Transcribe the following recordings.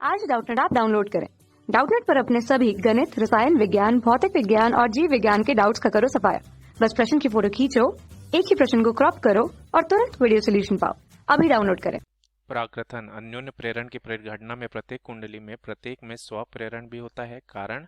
आज Doubtnut app download करें। Doubtnut पर अपने सभी गणित, रसायन विज्ञान, भौतिक विज्ञान और जीव विज्ञान के डाउट्स का करो सफाया। बस प्रश्न की फोटो खींचो, एक ही प्रश्न को क्रॉप करो और तुरंत वीडियो सोल्यूशन पाओ। अभी डाउनलोड करें। प्राकृतन अन्योन्य प्रेरण की परिघटना में प्रत्येक कुंडली में प्रत्येक में स्वप्रेरण भी होता है। कारण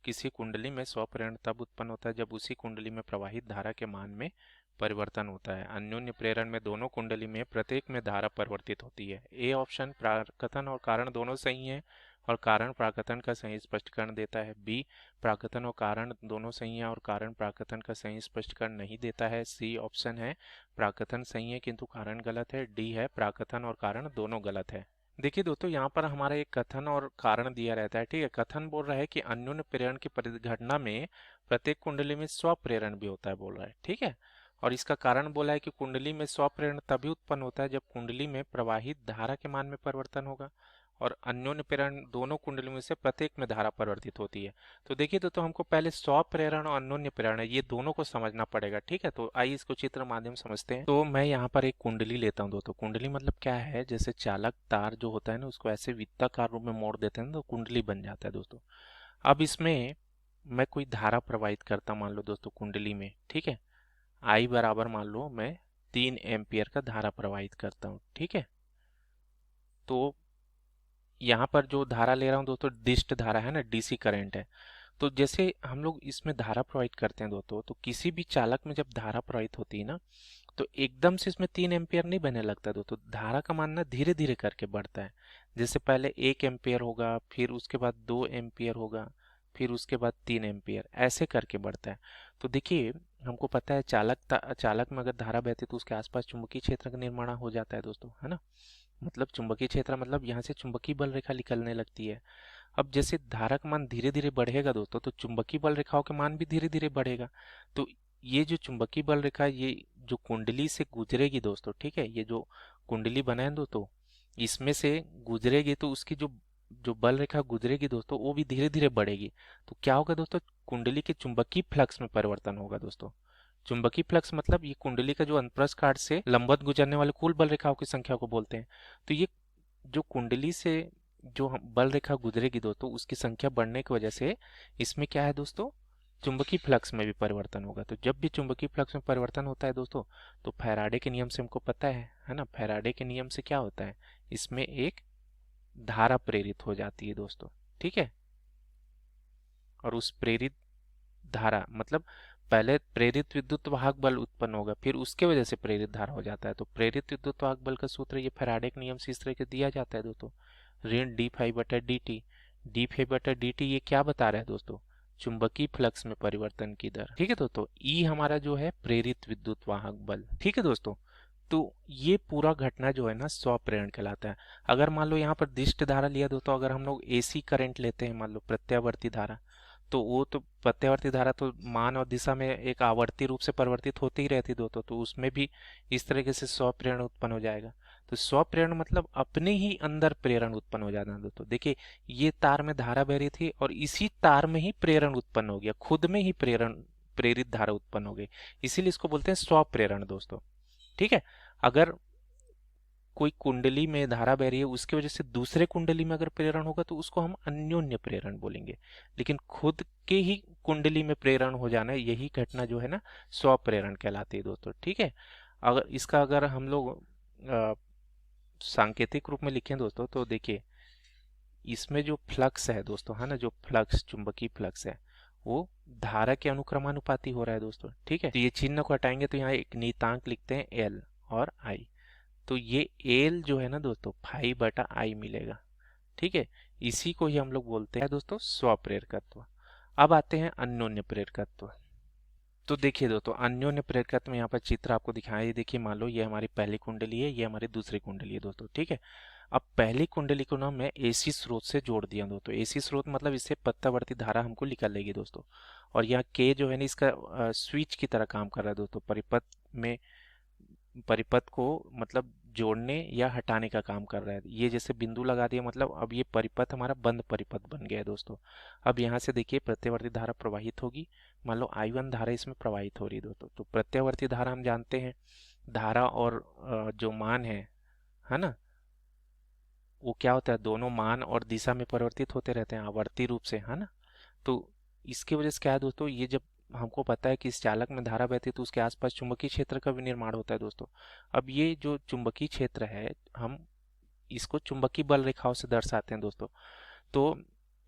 किसी कुंडली में स्वप्रेरण तब उत्पन्न होता है जब उसी कुंडली में प्रवाहित धारा के मान में परिवर्तन होता है। अन्योन्य प्रेरण में दोनों कुंडली में प्रत्येक में धारा परिवर्तित होती है। ए ऑप्शन प्राकृतन और कारण दोनों सही है और कारण प्राकृतन का सही स्पष्टीकरण देता है। बी प्राकृतन और कारण दोनों सही है और कारण प्राकृतन का सही स्पष्टीकरण नहीं देता है। सी ऑप्शन है प्राकृतन सही है किंतु कारण गलत है। डी है प्राकृतन और कारण दोनों गलत है। देखिए दोस्तों, यहाँ पर हमारा एक कथन और कारण दिया रहता है। ठीक है, कथन बोल रहा है कि अन्योन्य प्रेरण की परिघटना में प्रत्येक कुंडली में स्वप्रेरण भी होता है बोल रहा है। ठीक है, और इसका कारण बोला है कि कुंडली में स्वप्रेरण तभी उत्पन्न होता है जब कुंडली में प्रवाहित धारा के मान में परिवर्तन होगा और अन्योन्य प्रेरण दोनों कुंडलियों में से प्रत्येक में धारा परिवर्तित होती है। तो देखिए तो हमको पहले स्वप्रेरण और अन्योन्य प्रेरण है ये दोनों को समझना पड़ेगा। ठीक है, तो आइए इसको चित्र माध्यम समझते हैं। तो मैं यहाँ पर एक कुंडली लेता हूँ दोस्तों। कुंडली मतलब क्या है, जैसे चालक तार जो होता है ना उसको ऐसे वृत्ताकार रूप में मोड़ देते हैं तो कुंडली बन जाता है दोस्तों। अब इसमें मैं कोई धारा प्रवाहित करता मान लो दोस्तों कुंडली में। ठीक है, आई बराबर मान लो मैं 3 एम्पियर का धारा प्रवाहित करता हूँ। ठीक है, तो यहाँ पर जो धारा ले रहा हूँ दोस्तों डिस्ट धारा है ना, डीसी करंट है। तो जैसे हम लोग इसमें धारा प्रवाहित करते हैं दोस्तों, तो किसी भी चालक में जब धारा प्रवाहित होती है ना तो एकदम से इसमें 3 एम्पियर नहीं बने लगता दोस्तों। धारा का मान ना धीरे धीरे करके बढ़ता है। जैसे पहले 1 एम्पियर होगा, फिर उसके बाद 2 एम्पियर होगा, फिर उसके बाद 3 एम्पियर, ऐसे करके बढ़ता है। तो देखिए हमको पता है चालक में अगर धारा बहती है तो उसके आसपास चुंबकीय क्षेत्र का निर्माण हो जाता है दोस्तों, है ना। मतलब चुंबकीय क्षेत्र मतलब यहाँ से चुंबकीय बल रेखा निकलने लगती है। अब जैसे धारा का मान धीरे धीरे बढ़ेगा दोस्तों तो चुंबकीय बल रेखाओं के मान भी धीरे धीरे बढ़ेगा। तो ये जो चुंबकीय बल रेखा ये जो कुंडली से गुजरेगी दोस्तों, ठीक है, ये जो कुंडली बनाए दोस्तों इसमें से गुजरेगी तो उसकी जो जो बल रेखा गुजरेगी दोस्तों वो भी धीरे धीरे बढ़ेगी। तो क्या होगा दोस्तों, कुंडली के चुंबकीय फ्लक्स में परिवर्तन होगा दोस्तों। चुंबकीय फ्लक्स मतलब ये कुंडली का जो अंतप्रस्थ काट से लंबवत गुजरने वाले कुल बल रेखाओं की संख्या को बोलते हैं। तो ये जो कुंडली से जो बल रेखा गुजरेगी दोस्तों उसकी संख्या बढ़ने की वजह से इसमें क्या है दोस्तों, चुंबकीय फ्लक्स में भी परिवर्तन होगा। तो जब भी चुंबकीय फ्लक्स में परिवर्तन होता है दोस्तों तो फैराडे के नियम से हमको पता है ना, फैराडे के नियम से क्या होता है, इसमें एक धारा प्रेरित हो जाती है दोस्तों। ठीक है, और उस प्रेरित धारा मतलब पहले प्रेरित विद्युत वाहक बल उत्पन्न होगा फिर उसके वजह से प्रेरित धारा हो जाता है। तो प्रेरित विद्युत वाहक बल का सूत्र ये फैराडे के नियम से इस तरह के दिया जाता है दोस्तों, ऋण डी फाई बटा डी टी। डी फाई बटा डी टी ये क्या बता रहा है दोस्तों, चुंबकीय फ्लक्स में परिवर्तन की दर। ठीक है दोस्तों, ई हमारा जो है प्रेरित विद्युत वाहक बल। ठीक है दोस्तों, तो ये पूरा घटना जो है ना स्वप्रेरण कहलाता है। अगर मान लो यहाँ पर दिष्ट धारा लिया दोस्तों, अगर हम लोग एसी करंट लेते हैं मान लो प्रत्यावर्ती धारा, तो वो तो प्रत्यावर्ती धारा तो मान और दिशा में एक आवर्ती रूप से परिवर्तित होती ही रहती दोस्तों, तो उसमें भी इस तरीके से स्वप्रेरण उत्पन्न हो जाएगा। तो स्वप्रेरण मतलब अपने ही अंदर प्रेरण उत्पन्न हो जाना दोस्तों। देखिए ये तार में धारा बह रही थी और इसी तार में ही प्रेरण उत्पन्न हो गया, खुद में ही प्रेरित धारा उत्पन्न हो गई, इसीलिए इसको बोलते हैं स्वप्रेरण दोस्तों। ठीक है, अगर कोई कुंडली में धारा बह रही है उसकी वजह से दूसरे कुंडली में अगर प्रेरण होगा तो उसको हम अन्योन्य प्रेरण बोलेंगे। लेकिन खुद के ही कुंडली में प्रेरण हो जाना यही घटना जो है ना स्वप्रेरण कहलाती है दोस्तों। ठीक है, अगर हम लोग सांकेतिक रूप में लिखें दोस्तों तो देखिए इसमें जो फ्लक्स है दोस्तों, है ना, जो फ्लक्स चुंबकीय फ्लक्स है वो धारा के अनुक्रमानुपाती हो रहा है दोस्तों। ठीक है, तो ये चिन्ह को हटाएंगे तो यहाँ एक नियतांक लिखते हैं एल और आई। तो ये एल जो है ना दोस्तों फाई बटा आई मिलेगा। ठीक है, इसी को ही हम लोग बोलते हैं दोस्तों स्वप्रेरकत्व। अब आते हैं अन्योन्य प्रेरकत्व। तो देखिए दोस्तों अन्योन्य प्रेरकत्व में यहाँ पर चित्र आपको दिखाया, ये देखिए मान लो ये हमारी पहली कुंडली है, ये हमारी दूसरी कुंडली है दोस्तों। ठीक है, अब पहली कुंडली को ना मैं एसी स्रोत से जोड़ दिया दोस्तों। एसी स्रोत मतलब इससे प्रत्यावर्ती धारा हमको निकलेगी दोस्तों। और यहाँ के जो है ना इसका स्विच की तरह काम कर रहा है दोस्तों, परिपथ को मतलब जोड़ने या हटाने का काम कर रहा है। ये जैसे बिंदु लगा दिया मतलब अब ये परिपथ हमारा बंद परिपथ बन गया है दोस्तों। अब यहाँ से देखिए प्रत्यावर्ती धारा प्रवाहित होगी, मान लो I1 धारा इसमें प्रवाहित हो रही है दोस्तों। तो प्रत्यावर्ती धारा हम जानते हैं धारा और जो मान है ना, वो क्या होता है, दोनों मान और दिशा में परिवर्तित होते रहते हैं आवर्ती रूप से, है ना। तो इसकी वजह से क्या है दोस्तों, ये जब हमको पता है कि इस चालक में धारा बहती है तो उसके आसपास चुंबकीय क्षेत्र का भी निर्माण होता है दोस्तों। अब ये जो चुंबकीय क्षेत्र है, हम इसको चुंबकीय बल रेखाओं से दर्शाते हैं दोस्तों। तो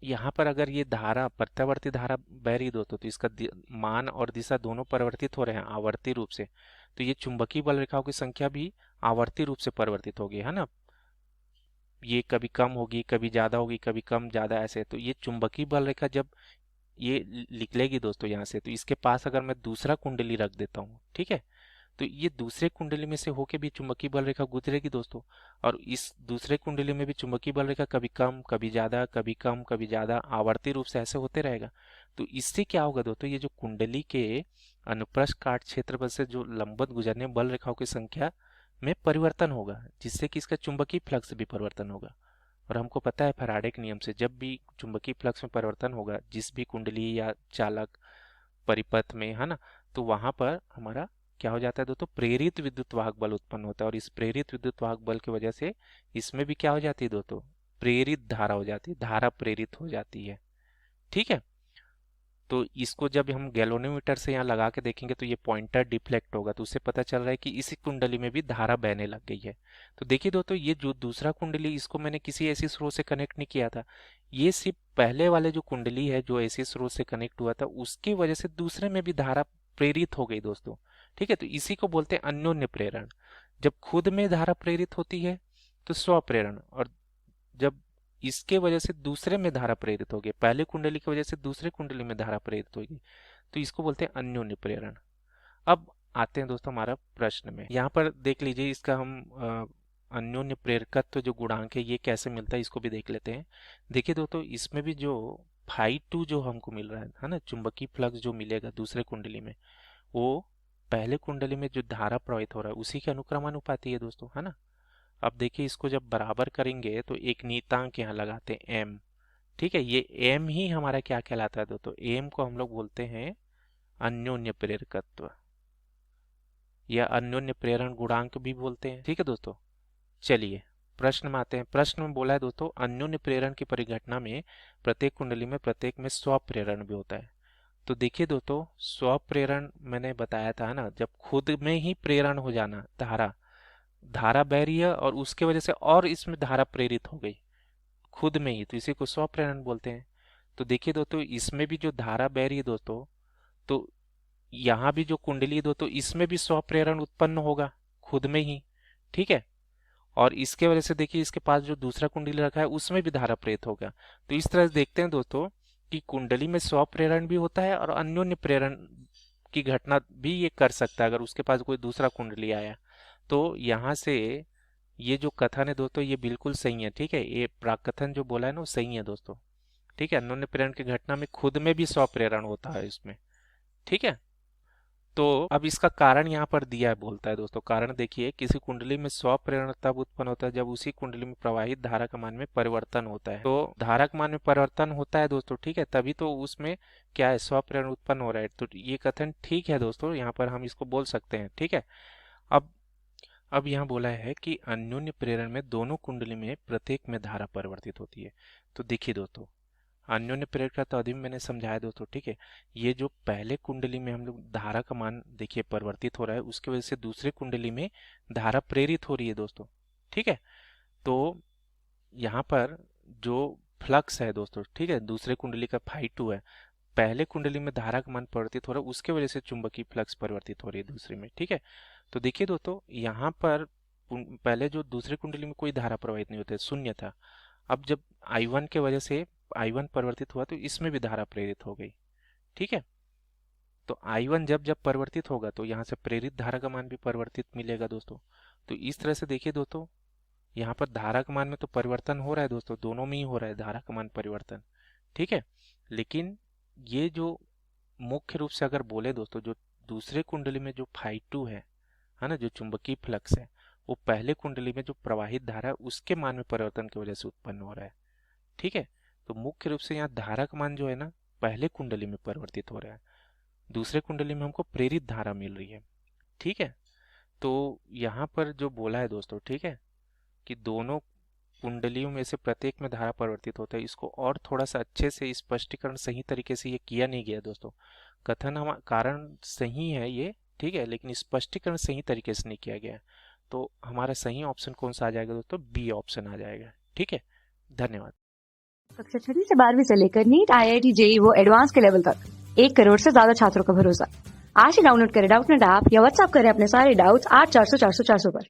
यहाँ पर अगर ये धारा प्रत्यावर्ती धारा बह रही दोस्तों, तो इसका मान और दिशा दोनों परिवर्तित हो रहे हैं आवर्ती रूप से, तो ये चुंबकीय बल रेखाओं की संख्या भी आवर्ती रूप से परिवर्तित होगी, है ना। ये कभी कम होगी, कभी ज्यादा होगी, कभी कम ज्यादा, ऐसे। तो ये चुंबकीय बल रेखा जब ये निकलेगी दोस्तों यहाँ से, तो इसके पास अगर मैं दूसरा कुंडली रख देता हूँ, ठीक है, तो ये दूसरे कुंडली में से होके भी चुंबकीय बल रेखा गुजरेगी दोस्तों। और इस दूसरे कुंडली में भी चुंबकीय बल रेखा कभी कम, कभी ज्यादा, कभी कम, कभी ज्यादा, आवर्ती रूप से ऐसे होते रहेगा। तो इससे क्या होगा दोस्तों, ये जो कुंडली के अनुप्रस्थ काट क्षेत्रफल से जो लंबवत गुजरने बल रेखाओं की संख्या में परिवर्तन होगा, जिससे कि इसका चुंबकीय फ्लक्स भी परिवर्तन होगा। और हमको पता है फैराडे के नियम से जब भी चुंबकीय फ्लक्स में परिवर्तन होगा जिस भी कुंडली या चालक परिपथ में, है ना, तो वहां पर हमारा क्या हो जाता है दोस्तों, प्रेरित विद्युत वाहक बल उत्पन्न होता है। और इस प्रेरित विद्युत वाहक बल की वजह से इसमें भी क्या हो जाती है दोस्तों, प्रेरित धारा हो जाती है, धारा प्रेरित हो जाती है, ठीक है। तो इसको जब हम गैल्वेनोमीटर से यहाँ लगा के देखेंगे तो ये पॉइंटर डिफ्लेक्ट होगा, तो उससे पता चल रहा है कि इसी कुंडली में भी धारा बहने लग गई है। तो देखिए दोस्तों, ये जो दूसरा कुंडली, इसको मैंने किसी ऐसी स्रोत से कनेक्ट नहीं किया था, ये सिर्फ पहले वाले जो कुंडली है जो ऐसी स्रोत से कनेक्ट हुआ था उसकी वजह से दूसरे में भी धारा प्रेरित हो गई दोस्तों, ठीक है। तो इसी को बोलते हैं अन्योन्य प्रेरण। जब खुद में धारा प्रेरित होती है तो स्वप्रेरण, और जब इसके वजह से दूसरे में धारा प्रेरित होगी, पहले कुंडली की वजह से दूसरे कुंडली में धारा प्रेरित होगी, तो इसको बोलते हैं अन्योन्य प्रेरण। अब आते हैं दोस्तों हमारा प्रश्न में, यहाँ पर देख लीजिए इसका हम अन्योन्य प्रेरकत्व जो गुणांक है ये कैसे मिलता है इसको भी देख लेते हैं। देखिए दोस्तों, इसमें भी जो φ2 जो हमको मिल रहा है ना, चुंबकीय फ्लक्स जो मिलेगा दूसरे कुंडली में, वो पहले कुंडली में जो धारा प्रवाहित हो रहा है उसी के अनुक्रमानुपाती है दोस्तों, है ना। अब देखिए इसको जब बराबर करेंगे तो एक नियतांक यहाँ लगाते हैं एम, ठीक है। ये एम ही हमारा क्या कहलाता है दोस्तों, एम को हम लोग बोलते हैं अन्योन्य प्रेरकत्व या अन्योन्य प्रेरण गुणांक भी बोलते हैं, ठीक है दोस्तों। चलिए प्रश्न में आते हैं। प्रश्न में बोला है दोस्तों, अन्योन्य प्रेरण की परिघटना में प्रत्येक कुंडली में प्रत्येक में स्वप्रेरण भी होता है। तो देखिए दोस्तों, स्वप्रेरण मैंने बताया था ना, जब खुद में ही प्रेरण हो जाना, धारा धारा बह रही है और उसके वजह से और इसमें धारा प्रेरित हो गई खुद में ही, तो इसी को स्वप्रेरण बोलते हैं। तो देखिए दोस्तों, इसमें भी जो धारा बह रही है दोस्तों, तो यहाँ भी जो कुंडली है दोस्तों, इसमें भी स्वप्रेरण उत्पन्न होगा खुद में ही, ठीक है। और इसके वजह से देखिए इसके पास जो दूसरा कुंडली रखा है उसमें भी धारा प्रेरित होगा। तो इस तरह से देखते हैं दोस्तों कि कुंडली में स्वप्रेरण भी होता है और अन्योन्य प्रेरण की घटना भी ये कर सकता है अगर उसके पास कोई दूसरा कुंडली आया। तो यहाँ से ये जो कथन है दोस्तों ये बिल्कुल सही है, ठीक है। ये प्राकथन जो बोला है ना वो सही है दोस्तों, ठीक है। अन्योन्य प्रेरण की घटना में खुद में भी स्वप्रेरण होता है इसमें, ठीक है। तो अब इसका कारण यहाँ पर दिया है, बोलता है दोस्तों, कारण देखिए, किसी कुंडली में स्वप्रेरण तब उत्पन्न होता है जब उसी कुंडली में प्रवाहित धारा का मान में परिवर्तन होता है। तो धारा का मान में परिवर्तन होता है दोस्तों, ठीक है, तभी तो उसमें क्या है, स्वप्रेरण उत्पन्न हो रहा है। तो ये कथन ठीक है दोस्तों, यहाँ पर हम इसको बोल सकते हैं, ठीक है। अब यहाँ बोला है कि अन्योन्य प्रेरण में दोनों कुंडली में प्रत्येक में धारा परिवर्तित होती है। तो देखिए दोस्तों, अन्योन्य प्रेरक का तो अभी मैंने समझाया दोस्तों, ठीक है। ये जो पहले कुंडली में हम लोग धारा का मान देखिए परिवर्तित हो रहा है, उसकी वजह से दूसरे कुंडली में धारा प्रेरित हो रही है दोस्तों, ठीक है। तो यहाँ पर जो फ्लक्स है दोस्तों, ठीक है, दूसरे कुंडली का φ2 है, पहले कुंडली में धारा का मान परिवर्तित हो रहा है उसके वजह से चुंबकीय फ्लक्स परिवर्तित हो रही है दूसरे में, ठीक है। तो देखिए दोस्तों, यहाँ पर पहले जो दूसरे कुंडली में कोई धारा प्रवाहित नहीं होता, शून्य था। अब जब I1 के वजह से I1 परिवर्तित हुआ तो इसमें भी धारा प्रेरित हो गई, ठीक है। तो I1 जब जब परिवर्तित होगा तो यहाँ से प्रेरित धारा का मान भी परिवर्तित मिलेगा दोस्तों। तो इस तरह से देखिए दोस्तों, यहाँ पर धारा का मान में तो परिवर्तन हो रहा है दोस्तों, दोनों में ही हो रहा है धारा का मान परिवर्तन, ठीक है। लेकिन ये जो मुख्य रूप से अगर बोले दोस्तों, जो दूसरे कुंडली में जो φ2 है ना, जो चुंबकीय फ्लक्स है, वो पहले कुंडली में जो प्रवाहित धारा है उसके मान में परिवर्तन की वजह से उत्पन्न हो रहा है, ठीक है। तो मुख्य रूप से यहाँ धारा का मान जो है ना पहले कुंडली में परिवर्तित हो रहा है, दूसरे कुंडली में हमको प्रेरित धारा मिल रही है, ठीक है। तो यहाँ पर जो बोला है दोस्तों, ठीक है, कि दोनों कुंडलियों में से प्रत्येक में धारा परिवर्तित होता है। इसको और थोड़ा सा अच्छे से स्पष्टीकरण सही तरीके से ये किया नहीं गया दोस्तों। कथन हम कारण सही है ये, ठीक है, लेकिन स्पष्टीकरण सही तरीके से नहीं किया गया है। तो हमारा सही ऑप्शन कौन सा आ जाएगा दोस्तों? बी ऑप्शन आ जाएगा। ठीक है, धन्यवाद। कक्षा 6 से 12वीं से लेकर नीट, IIT, JEE वो एडवांस के लेवल तक 1 करोड़ से ज्यादा छात्रों का भरोसा। आज ही डाउनलोड करें डाउटनेट ऐप या व्हाट्सएप करें अपने सारे डाउट्स 8400 400 400 पर।